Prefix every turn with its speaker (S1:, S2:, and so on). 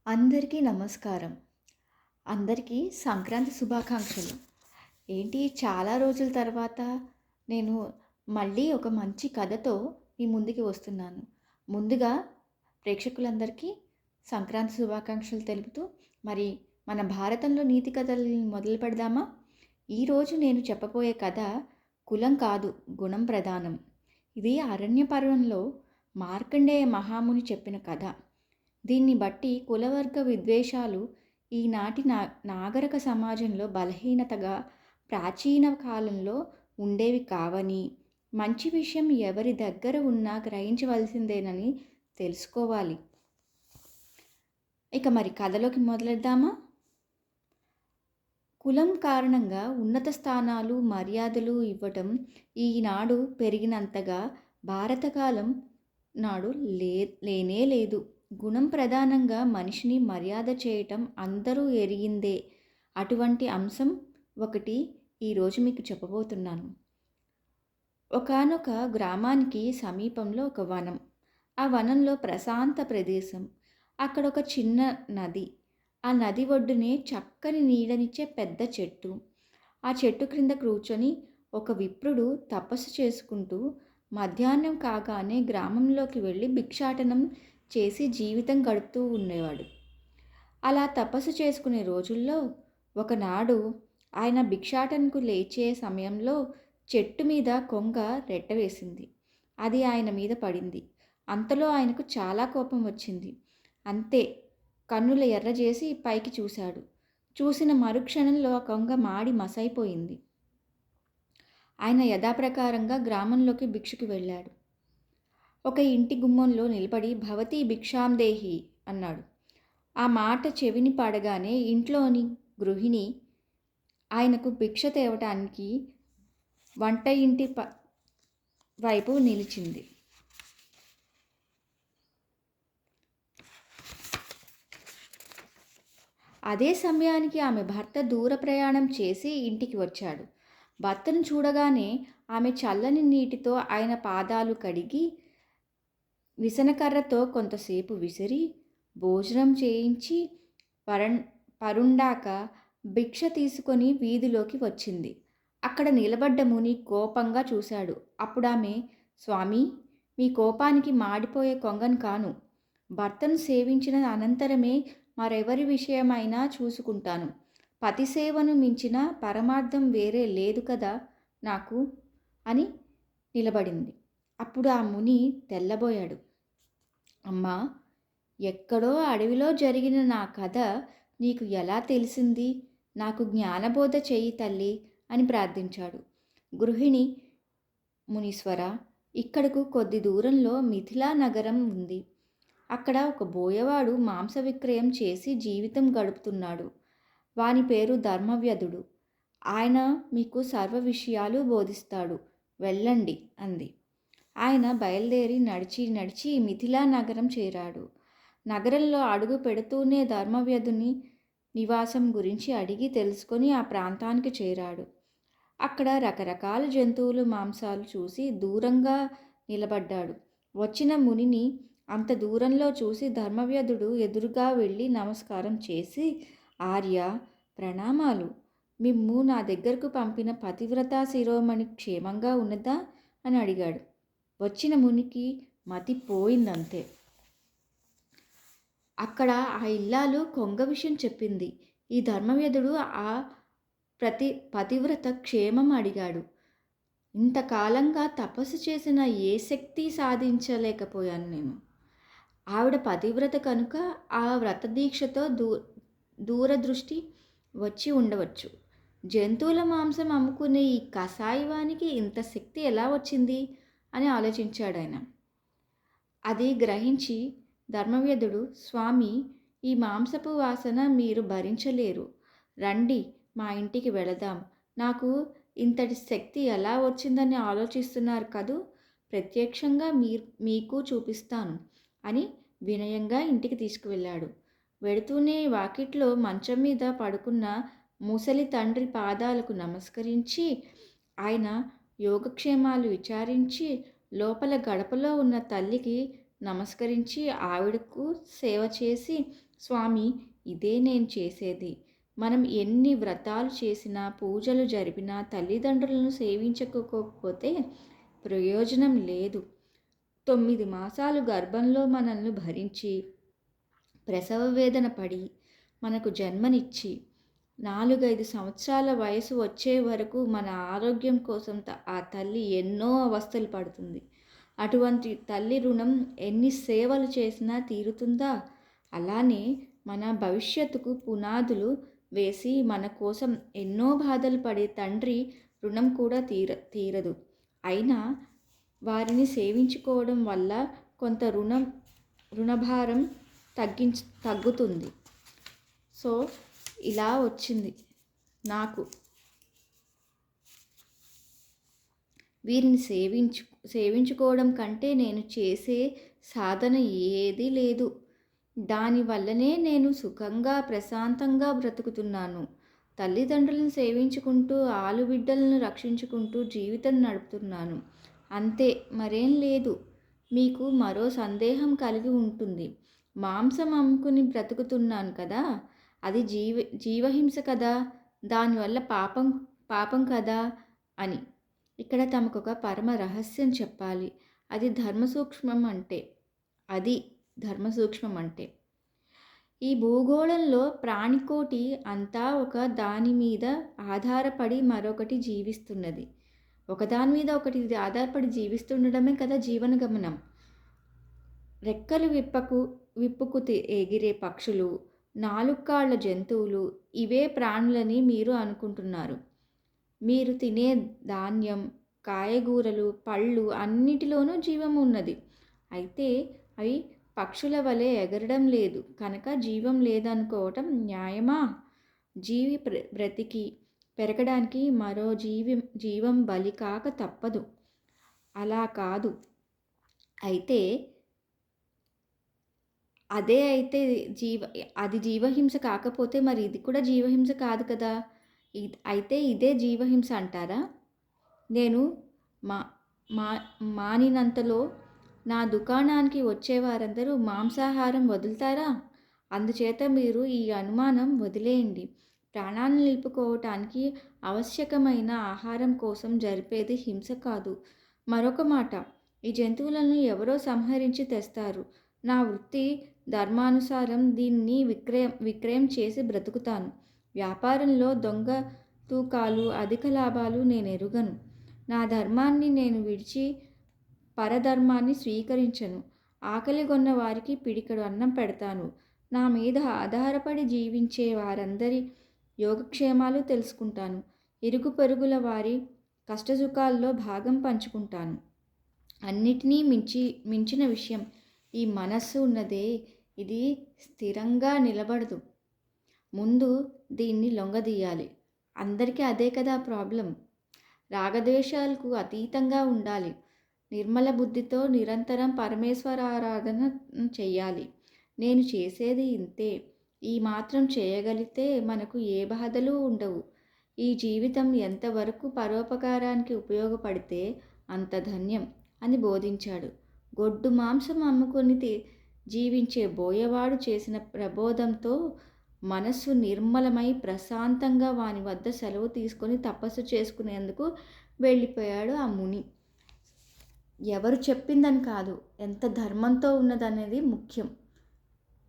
S1: అందరికీ నమస్కారం. అందరికీ సంక్రాంతి శుభాకాంక్షలు. ఏంటి చాలా రోజుల తర్వాత నేను మళ్ళీ ఒక మంచి కథతో మీ ముందుకి వస్తున్నాను. ముందుగా ప్రేక్షకులందరికీ సంక్రాంతి శుభాకాంక్షలు తెలుపుతూ మరి మన భారతంలో నీతి కథల్ని మొదలు పెడదామా? ఈరోజు నేను చెప్పబోయే కథ కులం కాదు, గుణం ప్రధానం. ఇది అరణ్య పర్వంలో మార్కండేయ మహాముని చెప్పిన కథ. దీన్ని బట్టి కులవర్గ విద్వేషాలు ఈనాటి నాగరిక సమాజంలో బలహీనతగా ప్రాచీన కాలంలో ఉండేవి కావని, మంచి విషయం ఎవరి దగ్గర ఉన్నా గ్రహించవలసిందేనని తెలుసుకోవాలి. ఇక మరి కథలోకి మొదలెద్దామా? కులం కారణంగా ఉన్నత స్థానాలు, మర్యాదలు ఇవ్వటం ఈనాడు పెరిగినంతగా భారతకాలం నాడు లేనే లేదు. గుణం ప్రధానంగా మనిషిని మర్యాద చేయటం అందరూ ఎరిగిందే. అటువంటి అంశం ఒకటి ఈరోజు మీకు చెప్పబోతున్నాను. ఒకానొక గ్రామానికి సమీపంలో ఒక వనం. ఆ వనంలో ప్రశాంత ప్రదేశం. అక్కడ ఒక చిన్న నది. ఆ నది ఒడ్డునే చక్కని నీడనిచ్చే పెద్ద చెట్టు. ఆ చెట్టు క్రింద కూర్చొని ఒక విప్రుడు తపస్సు చేసుకుంటూ మధ్యాహ్నం కాగానే గ్రామంలోకి వెళ్ళి భిక్షాటనం చేసి జీవితం గడుపుతూ ఉండేవాడు. అలా తపస్సు చేసుకునే రోజుల్లో ఒకనాడు ఆయన భిక్షాటనకు లేచే సమయంలో చెట్టు మీద కొంగ రెట్ట వేసింది. అది ఆయన మీద పడింది. అంతలో ఆయనకు చాలా కోపం వచ్చింది. అంతే, కన్నులు ఎర్రజేసి పైకి చూశాడు. చూసిన మరుక్షణంలో ఆ కొంగ మాడి మసైపోయింది. ఆయన యథాప్రకారంగా గ్రామంలోకి భిక్షకు వెళ్ళాడు. ఒక ఇంటి గుమ్మంలో నిలబడి భవతి భిక్షాందేహి అన్నాడు. ఆ మాట చెవిని పడగానే ఇంట్లోని గృహిణి ఆయనకు భిక్ష తేవటానికి వంట ఇంటి వైపు నిలిచింది. అదే సమయానికి ఆమె భర్త దూర ప్రయాణం చేసి ఇంటికి వచ్చాడు. భర్తను చూడగానే ఆమె చల్లని నీటితో ఆయన పాదాలు కడిగి విసనకర్రతో కొంతసేపు విసిరి భోజనం చేయించి పరుండాక భిక్ష తీసుకొని వీధిలోకి వచ్చింది. అక్కడ నిలబడ్డ ముని కోపంగా చూశాడు. అప్పుడామె, స్వామి, మీ కోపానికి మాడిపోయే కొంగను కాను. భర్తను సేవించిన అనంతరమే మరెవరి విషయమైనా చూసుకుంటాను. పతిసేవను మించిన పరమార్థం వేరే లేదు కదా నాకు అని నిలబడింది. అప్పుడు ఆ ముని తెల్లబోయాడు. అమ్మా, ఎక్కడో అడవిలో జరిగిన నా కథ నీకు ఎలా తెలిసింది? నాకు జ్ఞానబోధ చెయ్యి తల్లి అని ప్రార్థించాడు. గృహిణి, మునీశ్వర, ఇక్కడకు కొద్ది దూరంలో మిథిలా నగరం ఉంది. అక్కడ ఒక బోయవాడు మాంస విక్రయం చేసి జీవితం గడుపుతున్నాడు. వాని పేరు ధర్మవ్యధుడు. ఆయన మీకు సర్వ విషయాలు బోధిస్తాడు. వెళ్ళండి అంది. ఆయన బయలుదేరి నడిచి మిథిలా నగరం చేరాడు. నగరంలో అడుగు పెడుతూనే ధర్మవ్యధుని నివాసం గురించి అడిగి తెలుసుకొని ఆ ప్రాంతానికి చేరాడు. అక్కడ రకరకాల జంతువులు మాంసాలు చూసి దూరంగా నిలబడ్డాడు. వచ్చిన మునిని అంత దూరంలో చూసి ధర్మవ్యధుడు ఎదురుగా వెళ్ళి నమస్కారం చేసి, ఆర్య, ప్రణామాలు. మిమ్ము నా దగ్గరకు పంపిన పతివ్రతా శిరోమణి క్షేమంగా ఉన్నదా అని అడిగాడు. వచ్చిన మునికి మతి పోయిందంతే. అక్కడ ఆ ఇల్లాలు కొంగ విషయం చెప్పింది. ఈ ధర్మవ్యధుడు ఆ పతివ్రత క్షేమం అడిగాడు. ఇంతకాలంగా తపస్సు చేసిన ఏ శక్తి సాధించలేకపోయాను నేను. ఆవిడ పతివ్రత కనుక ఆ వ్రతదీక్షతో దూరదృష్టి వచ్చి ఉండవచ్చు. జంతువుల మాంసం అమ్ముకునే ఈ కసాయివానికి ఇంత శక్తి ఎలా వచ్చింది అని ఆలోచించాడు ఆయన. అది గ్రహించి ధర్మవ్యధుడు, స్వామి, ఈ మాంసపు వాసన మీరు భరించలేరు. రండి, మా ఇంటికి వెళదాం. నాకు ఇంతటి శక్తి ఎలా వచ్చిందని ఆలోచిస్తున్నారు కదూ, ప్రత్యక్షంగా మీకు చూపిస్తాను అని వినయంగా ఇంటికి తీసుకువెళ్ళాడు. వెడుతూనే వాకిట్లో మంచం మీద పడుకున్న ముసలి తండ్రి పాదాలకు నమస్కరించి ఆయన యోగక్షేమాలు విచారించి లోపల గడపలో ఉన్న తల్లికి నమస్కరించి ఆవిడకు సేవ చేసి స్వామి, ఇదే నేను చేసేది. మనం ఎన్ని వ్రతాలు చేసినా, పూజలు జరిపినా తల్లిదండ్రులను సేవించకపోతే ప్రయోజనం లేదు. 9 మాసాలు గర్భంలో మనల్ని భరించి, ప్రసవ వేదన పడి, మనకు జన్మనిచ్చి, 4, 5 సంవత్సరాల వయసు వచ్చే వరకు మన ఆరోగ్యం కోసం ఆ తల్లి ఎన్నో అవస్థలు పడుతుంది. అటువంటి తల్లి రుణం ఎన్ని సేవలు చేసినా తీరుతుందా? అలానే మన భవిష్యత్తుకు పునాదులు వేసి మన కోసం ఎన్నో బాధలు పడే తండ్రి రుణం కూడా తీరదు. అయినా వారిని సేవించుకోవడం వల్ల కొంత రుణభారం తగ్గుతుంది. సో ఇలా వచ్చింది నాకు. వీరిని సేవించుకోవడం కంటే నేను చేసే సాధన ఏదీ లేదు. దానివల్లనే నేను సుఖంగా ప్రశాంతంగా బ్రతుకుతున్నాను. తల్లిదండ్రులను సేవించుకుంటూ, ఆలుబిడ్డలను రక్షించుకుంటూ జీవితం నడుపుతున్నాను. అంతే, మరేం లేదు. మీకు మరో సందేహం కలిగి ఉంటుంది. మాంసం అమ్ముకుని బ్రతుకుతున్నాను కదా, అది జీవహింస కదా, దానివల్ల పాపం కదా అని. ఇక్కడ తమకొక పరమ రహస్యం చెప్పాలి. అది ధర్మసూక్ష్మం అంటే ఈ భూగోళంలో ప్రాణికోటి అంతా ఒక దాని మీద ఆధారపడి మరొకటి జీవిస్తున్నది. ఒకదాని మీద ఒకటి ఆధారపడి జీవిస్తుండడమే కదా జీవన గమనం. రెక్కలు విప్పుకు ఎగిరే పక్షులు, 4 కాళ్ళ జంతువులు ఇవే ప్రాణులని మీరు అనుకుంటున్నారు. మీరు తినే ధాన్యం, కాయగూరలు, పళ్ళు అన్నిటిలోనూ జీవం ఉన్నది. అయితే అవి పక్షుల వలె ఎగరడం లేదు కనుక జీవం లేదనుకోవటం న్యాయమా? జీవి బ్రతికి పెరగడానికి మరో జీవం బలి కాక తప్పదు. అలా కాదు. అయితే అది జీవహింస కాకపోతే మరి ఇది కూడా జీవహింస కాదు కదా. అయితే ఇదే జీవహింస అంటారా? నేను మానినంతలో నా దుకాణానికి వచ్చేవారందరూ మాంసాహారం వదులుతారా? అందుచేత మీరు ఈ అనుమానం వదిలేయండి. ప్రాణాలను నిలుపుకోవటానికి ఆవశ్యకమైన ఆహారం కోసం జరిపేది హింస కాదు. మరొక మాట, ఈ జంతువులను ఎవరో సంహరించి తెస్తారు. నా వృత్తి ధర్మానుసారం దీన్ని విక్రయం చేసి బ్రతుకుతాను. వ్యాపారంలో దొంగ తూకాలు, అధిక లాభాలు నేను ఎరుగను. నా ధర్మాన్ని నేను విడిచి పరధర్మాన్ని స్వీకరించను. ఆకలిగొన్న వారికి పిడికెడు అన్నం పెడతాను. నా మీద ఆధారపడి జీవించే వారందరి యోగక్షేమాలు తెలుసుకుంటాను. ఇరుగు పొరుగుల వారి కష్టసుఖాల్లో భాగం పంచుకుంటాను. అన్నిటినీ మించిన విషయం, ఈ మనస్సు ఉన్నదే, ఇది స్థిరంగా నిలబడదు. ముందు దీన్ని లొంగదీయాలి. అందరికీ అదే కదా ప్రాబ్లం. రాగద్వేషాలకు అతీతంగా ఉండాలి. నిర్మల బుద్ధితో నిరంతరం పరమేశ్వరారాధన చెయ్యాలి. నేను చేసేది ఇంతే. ఈ మాత్రం చేయగలిగితే మనకు ఏ బాధలు ఉండవు. ఈ జీవితం ఎంతవరకు పరోపకారానికి ఉపయోగపడితే అంత ధన్యం అని బోధించాడు. గొడ్డు మాంసం అమ్ముకొని జీవించే బోయవాడు చేసిన ప్రబోధంతో మనస్సు నిర్మలమై ప్రశాంతంగా వాని వద్ద సెలవు తీసుకొని తపస్సు చేసుకునేందుకు వెళ్ళిపోయాడు ఆ ముని. ఎవరు చెప్పిందని కాదు, ఎంత ధర్మంతో ఉన్నదనేది ముఖ్యం.